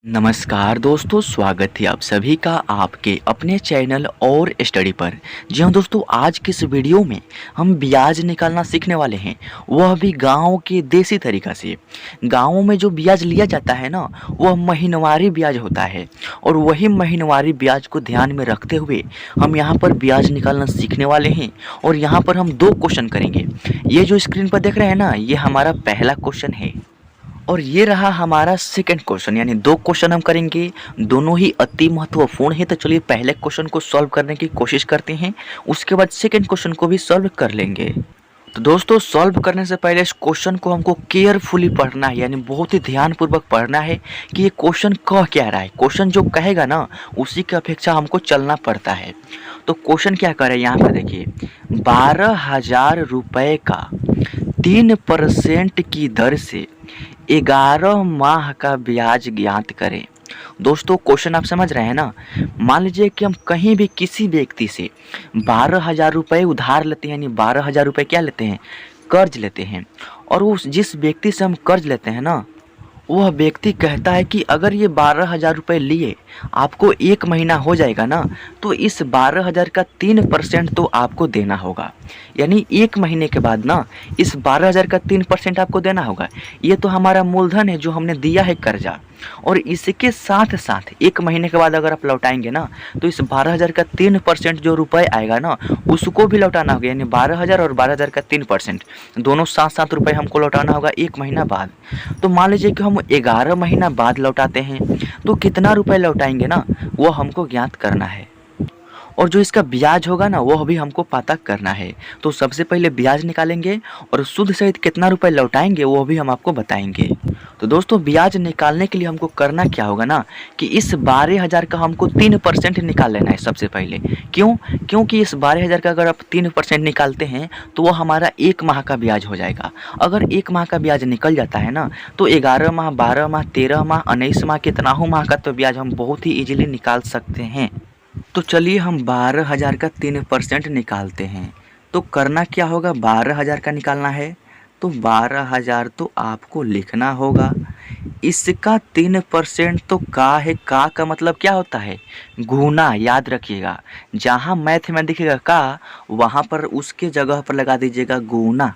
नमस्कार दोस्तों, स्वागत है आप सभी का आपके अपने चैनल और स्टडी पर। जी हाँ दोस्तों, आज के इस वीडियो में हम ब्याज निकालना सीखने वाले हैं, वह भी गांव के देसी तरीका से। गांवों में जो ब्याज लिया जाता है ना, वह महीनवारी ब्याज होता है और वही महीनवारी ब्याज को ध्यान में रखते हुए हम यहाँ पर ब्याज निकालना सीखने वाले हैं। और यहाँ पर हम दो क्वेश्चन करेंगे। ये जो स्क्रीन पर देख रहे हैं ना, ये हमारा पहला क्वेश्चन है और ये रहा हमारा सेकंड क्वेश्चन। यानी दो क्वेश्चन हम करेंगे, दोनों ही अति महत्वपूर्ण है। तो चलिए पहले क्वेश्चन को सॉल्व करने की कोशिश करते हैं, उसके बाद सेकंड क्वेश्चन को भी सॉल्व कर लेंगे। तो दोस्तों, सॉल्व करने से पहले इस क्वेश्चन को हमको केयरफुली पढ़ना है, यानी बहुत ही ध्यानपूर्वक पढ़ना है कि ये क्वेश्चन कह क्या रहा है। क्वेश्चन जो कहेगा ना, उसी की अपेक्षा हमको चलना पड़ता है। तो क्वेश्चन क्या कर रहे हैं यहाँ पर देखिए, 12,000 रुपये का 3% की दर से 11 माह का ब्याज ज्ञात करें। दोस्तों, क्वेश्चन आप समझ रहे हैं ना। मान लीजिए कि हम कहीं भी किसी व्यक्ति से 12,000 रुपये उधार लेते हैं, यानी 12,000 रुपये क्या लेते हैं, कर्ज लेते हैं। और उस जिस व्यक्ति से हम कर्ज लेते हैं ना, वह व्यक्ति कहता है कि अगर ये 12,000 रुपये लिए आपको 1 महीना हो जाएगा ना, तो इस 12,000 का 3% तो आपको देना होगा। यानी 1 महीने के बाद ना इस 12,000 का 3% आपको देना होगा। ये तो हमारा मूलधन है जो हमने दिया है कर्जा, और इसके साथ साथ 1 महीने के बाद अगर आप लौटाएंगे ना, तो इस 12,000 का 3% जो रुपये आएगा ना, उसको भी लौटाना होगा। यानी 12,000 और 12,000 का 3% दोनों 7-7 रुपये हमको लौटाना होगा 1 महीना बाद। तो मान लीजिए कि हम 11 महीना बाद लौटाते हैं, तो कितना रुपये लौटाएंगे ना, वो हमको ज्ञात करना है। और जो इसका ब्याज होगा ना, वो भी हमको पता करना है। तो सबसे पहले ब्याज निकालेंगे और सूद सहित कितना रुपए लौटाएंगे वो भी हम आपको बताएंगे। तो दोस्तों, ब्याज निकालने के लिए हमको करना क्या होगा ना, कि इस 12,000 का हमको 3% निकाल लेना है सबसे पहले। क्यों? क्योंकि इस 12,000 का अगर आप 3% निकालते हैं तो वो हमारा 1 माह का ब्याज हो जाएगा। अगर 1 माह का ब्याज निकल जाता है ना, तो 11 माह, 12 माह, 13 माह, 19 माह, कितनाहू माह का तो ब्याज हम बहुत ही ईजिली निकाल सकते हैं। तो चलिए हम 12,000 का 3% निकालते हैं। तो करना क्या होगा, 12,000 का निकालना है तो 12,000 तो आपको लिखना होगा। इसका 3% तो का है, का मतलब क्या होता है, गुना। याद रखिएगा, जहाँ मैथ में दिखेगा का, वहाँ पर उसके जगह पर लगा दीजिएगा गुना।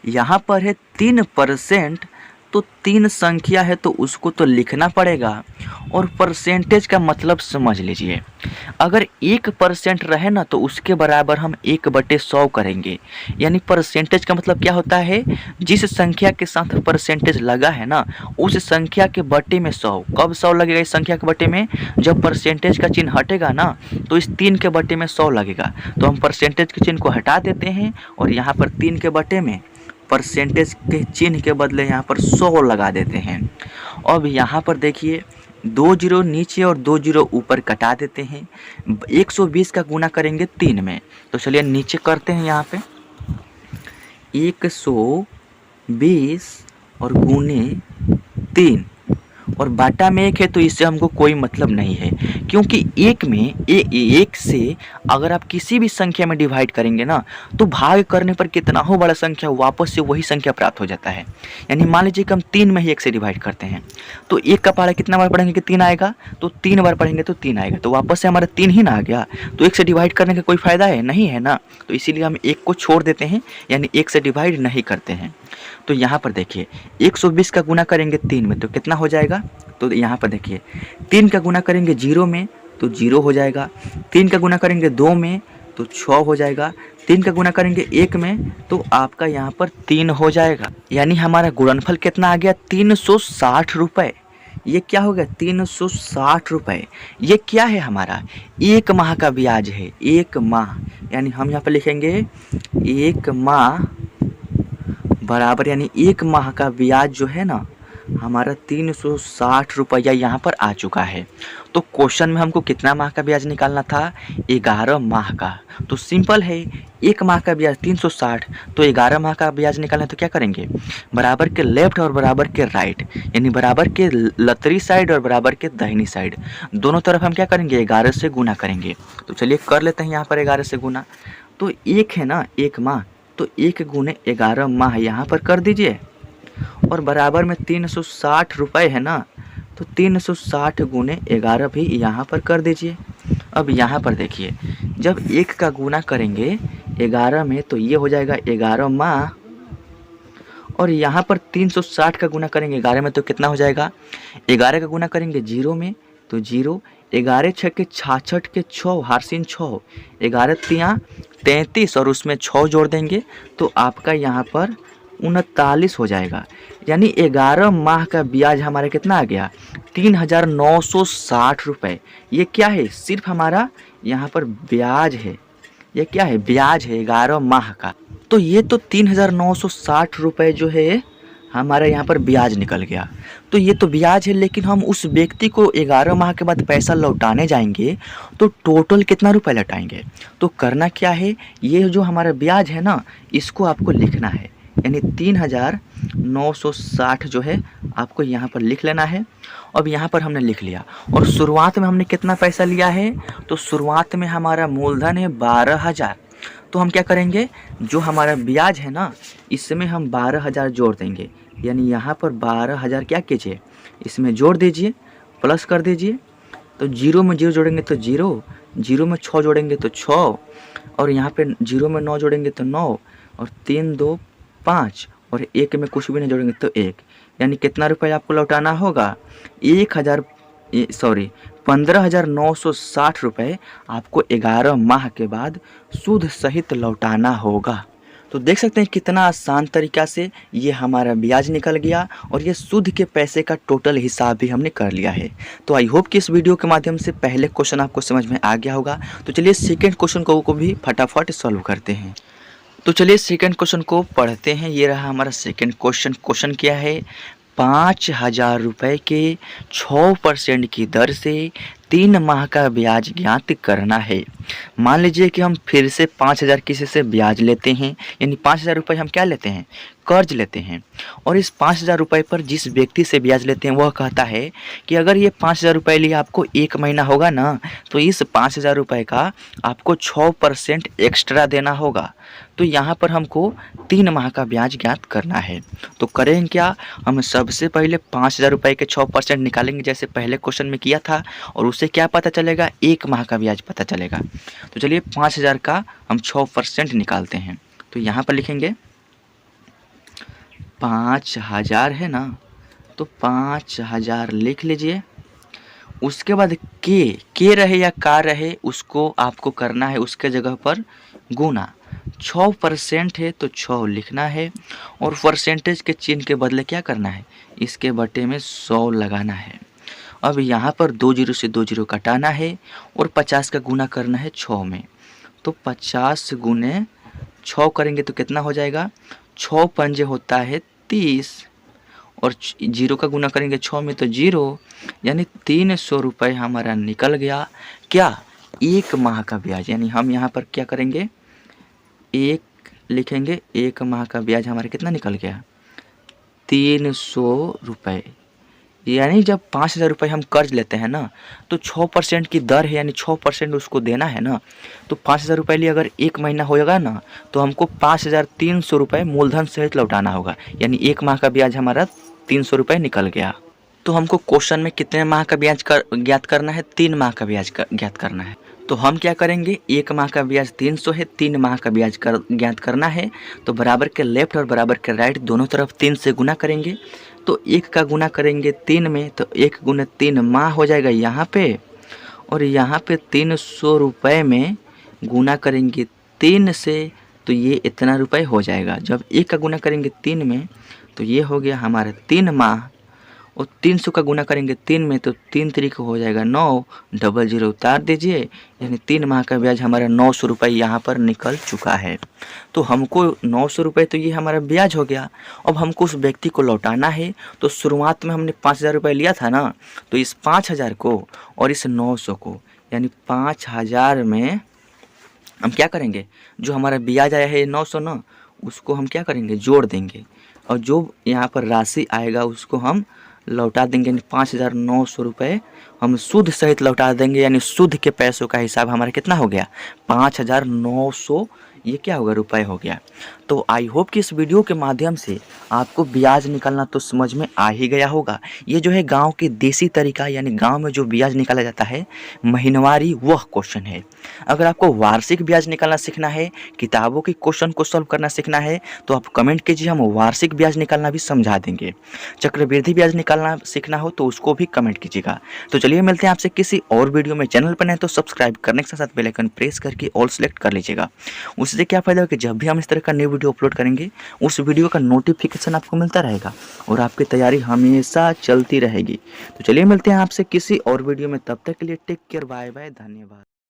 यहाँ पर है 3%, तो 3 संख्या है तो उसको तो लिखना पड़ेगा। और परसेंटेज का मतलब समझ लीजिए, अगर 1% रहे ना, तो उसके बराबर हम 1/100 करेंगे। यानी परसेंटेज का मतलब क्या होता है, जिस संख्या के साथ परसेंटेज लगा है ना, उस संख्या के बटे में 100। कब 100 लगेगा इस संख्या के बटे में, जब परसेंटेज का चिन्ह हटेगा ना, तो इस 3 के बटे में 100 लगेगा। तो हम परसेंटेज के चिन्ह को हटा देते हैं और यहाँ पर 3 के बटे में परसेंटेज के चिन्ह के बदले यहाँ पर 100 लगा देते हैं। अब यहाँ पर देखिए, 2 जीरो नीचे और 2 जीरो ऊपर कटा देते हैं। 120 का गुना करेंगे 3 में। तो चलिए नीचे करते हैं, यहाँ पे 120 और गुने 3 और बाटा में 1 है, तो इससे हमको कोई मतलब नहीं है। क्योंकि एक में एक से अगर आप किसी भी संख्या में डिवाइड करेंगे ना, तो भाग करने पर कितना हो बड़ा संख्या, वापस से वही संख्या प्राप्त हो जाता है। यानी मान लीजिए कि हम 3 में ही 1 से डिवाइड करते हैं, तो 1 का पहाड़ा कितना बार पढ़ेंगे कि 3 आएगा, तो 3 बार पढ़ेंगे तो 3 आएगा, तो वापस से हमारा 3 ही ना आ गया। तो 1 से डिवाइड करने का कोई फ़ायदा है नहीं, है ना। तो इसीलिए हम 1 को छोड़ देते हैं, यानी 1 से डिवाइड नहीं करते हैं। तो यहाँ पर देखिए, 120 का गुना करेंगे 3 में तो कितना हो जाएगा। तो यहाँ पर देखिए, 3 का गुना करेंगे 0 में तो 0 हो जाएगा। 3 का गुना करेंगे 2 में तो 6 हो जाएगा। 3 का गुना करेंगे 1 में तो आपका यहाँ पर 3 हो जाएगा। यानी हमारा गुणनफल कितना आ गया, 360 रुपये। ये क्या हो गया, 360 रुपये। ये क्या है, हमारा 1 माह का ब्याज है। 1 माह, यानी हम यहाँ पर लिखेंगे 1 माह बराबर, यानी 1 माह का ब्याज जो है ना, हमारा 360 रुपया यहाँ पर आ चुका है। तो क्वेश्चन में हमको कितना माह का ब्याज निकालना था, 11 माह का। तो सिंपल है, 1 माह का ब्याज 360, तो 11 माह का ब्याज निकालना है तो क्या करेंगे, बराबर के लेफ्ट और बराबर के राइट, यानी बराबर के लतरी साइड और बराबर के दाहिनी साइड, दोनों तरफ हम क्या करेंगे, 11 से गुना करेंगे। तो चलिए कर लेते हैं यहाँ पर 11 से गुना। तो 1 है ना 1 माह, तो 1 गुने 11 माह यहाँ पर कर दीजिए, और बराबर में 360 रुपये है ना, तो 360 गुने 11 भी यहाँ पर कर दीजिए। अब यहाँ पर देखिए, जब 1 का गुना करेंगे 11 में तो ये हो जाएगा 11 माह, और यहाँ पर 360 का गुना करेंगे 11 में तो कितना हो जाएगा, 11 का गुना करेंगे 0 में तो 0, 11 छक्के 66 के 6 हारसीन 6, 11 तियाँ 33 और उसमें 6 जोड़ देंगे तो आपका यहाँ पर 39 हो जाएगा। यानी 11 माह का ब्याज हमारा कितना आ गया, 3,960 रुपये। ये क्या है, सिर्फ हमारा यहाँ पर ब्याज है। ये क्या है, ब्याज है 11 माह का। तो ये तो 3,960 रुपये जो है हमारा यहाँ पर ब्याज निकल गया। तो ये तो ब्याज है, लेकिन हम उस व्यक्ति को 11 माह के बाद पैसा लौटाने जाएंगे तो टोटल कितना रुपए लौटाएंगे। तो करना क्या है, ये जो हमारा ब्याज है ना, इसको आपको लिखना है। यानी 3,960 जो है आपको यहाँ पर लिख लेना है। अब यहाँ पर हमने लिख लिया, और शुरुआत में हमने कितना पैसा लिया है, तो शुरुआत में हमारा मूलधन है 12,000। तो हम क्या करेंगे, जो हमारा ब्याज है ना, इसमें हम 12,000 जोड़ देंगे। यानी यहाँ पर 12,000 क्या कीजिए, इसमें जोड़ दीजिए, प्लस कर दीजिए। तो 0 में 0 जोड़ेंगे तो 0, 0 में 6 जोड़ेंगे तो 6, और यहाँ पे 0 में 9 जोड़ेंगे तो 9, और 3 2 5, और 1 में कुछ भी नहीं जोड़ेंगे तो 1। यानी कितना रुपये आपको लौटाना होगा, 15,960 रुपये आपको 11 माह के बाद सूद सहित लौटाना होगा। तो देख सकते हैं कितना आसान तरीका से ये हमारा ब्याज निकल गया, और ये सूद के पैसे का टोटल हिसाब भी हमने कर लिया है। तो आई होप कि इस वीडियो के माध्यम से पहले क्वेश्चन आपको समझ में आ गया होगा। तो चलिए सेकेंड क्वेश्चन को भी फटाफट सॉल्व करते हैं। तो चलिए सेकंड क्वेश्चन को पढ़ते हैं। ये रहा हमारा सेकंड क्वेश्चन। क्वेश्चन क्या है, 5,000 रुपये के 6% की दर से 3 माह का ब्याज ज्ञात करना है। मान लीजिए कि हम फिर से 5,000 किसी से ब्याज लेते हैं, यानी 5,000 रुपये हम क्या लेते हैं, कर्ज लेते हैं। और इस 5,000 रुपये पर जिस व्यक्ति से ब्याज लेते हैं वह कहता है कि अगर ये 5,000 रुपये लिए आपको 1 महीना होगा ना, तो इस 5,000 रुपये का आपको 6% एक्स्ट्रा देना होगा। तो यहाँ पर हमको 3 माह का ब्याज ज्ञात करना है। तो करें क्या, हम सबसे पहले 5,000 रुपये के 6% निकालेंगे जैसे पहले क्वेश्चन में किया था, और उससे क्या पता चलेगा, 1 माह का ब्याज पता चलेगा। तो चलिए 5,000 का हम 6% निकालते हैं। तो यहाँ पर लिखेंगे 5,000 है ना, तो 5,000 लिख लीजिए। उसके बाद के रहे या का रहे उसको आपको करना है उसके जगह पर गुना। 6% है तो 6 लिखना है, और परसेंटेज के चिन्ह के बदले क्या करना है, इसके बटे में 100 लगाना है। अब यहाँ पर 2 जीरो से 2 जीरो कटाना है, और 50 का गुना करना है 6 में। तो 50 गुने 6 करेंगे तो कितना हो जाएगा, 6 पंजे होता है 30, और 0 का गुना करेंगे 6 में तो 0। यानी 300 रुपये हमारा निकल गया। क्या, 1 माह का ब्याज। यानी हम यहाँ पर क्या करेंगे, 1 लिखेंगे, 1 माह का ब्याज हमारा कितना निकल गया, 300 रुपये। यानी जब 5,000 रुपये हम कर्ज लेते हैं ना, तो 6% की दर है, यानी 6% उसको देना है ना। तो 5,000 रुपये लिए अगर 1 महीना होगा ना, तो हमको 5,300 रुपये मूलधन सहित लौटाना होगा। यानी 1 माह का ब्याज हमारा 300 रुपये निकल गया। तो हमको क्वेश्चन में कितने माह का ब्याज ज्ञात करना है, 3 माह का ब्याज ज्ञात करना है। तो हम क्या करेंगे, 1 माह का ब्याज 300 है, 3 माह का ब्याज ज्ञात करना है। तो बराबर के लेफ्ट और बराबर के राइट दोनों तरफ 3 से गुना करेंगे। तो 1 का गुना करेंगे 3 में, तो 1 गुना 3 माह हो जाएगा यहाँ पे, और यहाँ पे 300 रुपये में गुना करेंगे 3 से, तो ये इतना रुपये हो जाएगा। जब 1 का गुना करेंगे 3 में, तो ये हो गया हमारा 3 माह, और 300 का गुना करेंगे 3 में, तो 3 तरीके हो जाएगा 9, डबल 0 उतार दीजिए। यानी 3 माह का ब्याज हमारा 900 रुपये यहाँ पर निकल चुका है। तो हमको 900 रुपये तो ये हमारा ब्याज हो गया। अब हमको उस व्यक्ति को लौटाना है। तो शुरुआत में हमने 5,000 रुपये लिया था ना, तो इस 5,000 को और इस 900 को, यानी 5,000 में हम क्या करेंगे, जो हमारा ब्याज आया है 900 ना, उसको हम क्या करेंगे, जोड़ देंगे, और जो यहाँ पर राशि आएगा उसको हम लौटा देंगे। यानी 5,900 रुपये हम सूद सहित लौटा देंगे। यानी सूद के पैसों का हिसाब हमारा कितना हो गया, 5,900 ये क्या होगा, रुपये हो गया। तो आई होप कि इस वीडियो के माध्यम से आपको ब्याज निकालना तो समझ में आ ही गया होगा। ये जो है गांव के देसी तरीका यानी गांव में जो ब्याज निकाला जाता है महीनवारी, वह क्वेश्चन है। अगर आपको वार्षिक ब्याज निकालना सीखना है, किताबों के क्वेश्चन को सॉल्व करना सीखना है तो आप कमेंट कीजिए, हम वार्षिक ब्याज निकालना भी समझा देंगे। चक्रवृद्धि ब्याज निकालना सीखना हो तो उसको भी कमेंट कीजिएगा। तो चलिए मिलते हैं आपसे किसी और वीडियो में। चैनल पर नए तो सब्सक्राइब करने के साथ बेल आइकन प्रेस करके ऑल सेलेक्ट कर लीजिएगा। उससे क्या फ़ायदा होगा कि जब भी हम इस तरह का न्यू वीडियो अपलोड करेंगे उस वीडियो का नोटिफिकेशन आपको मिलता रहेगा और आपकी तैयारी हमेशा चलती रहेगी। तो चलिए मिलते हैं आपसे किसी और वीडियो में, तब तक के लिए टेक केयर, बाय बाय, धन्यवाद।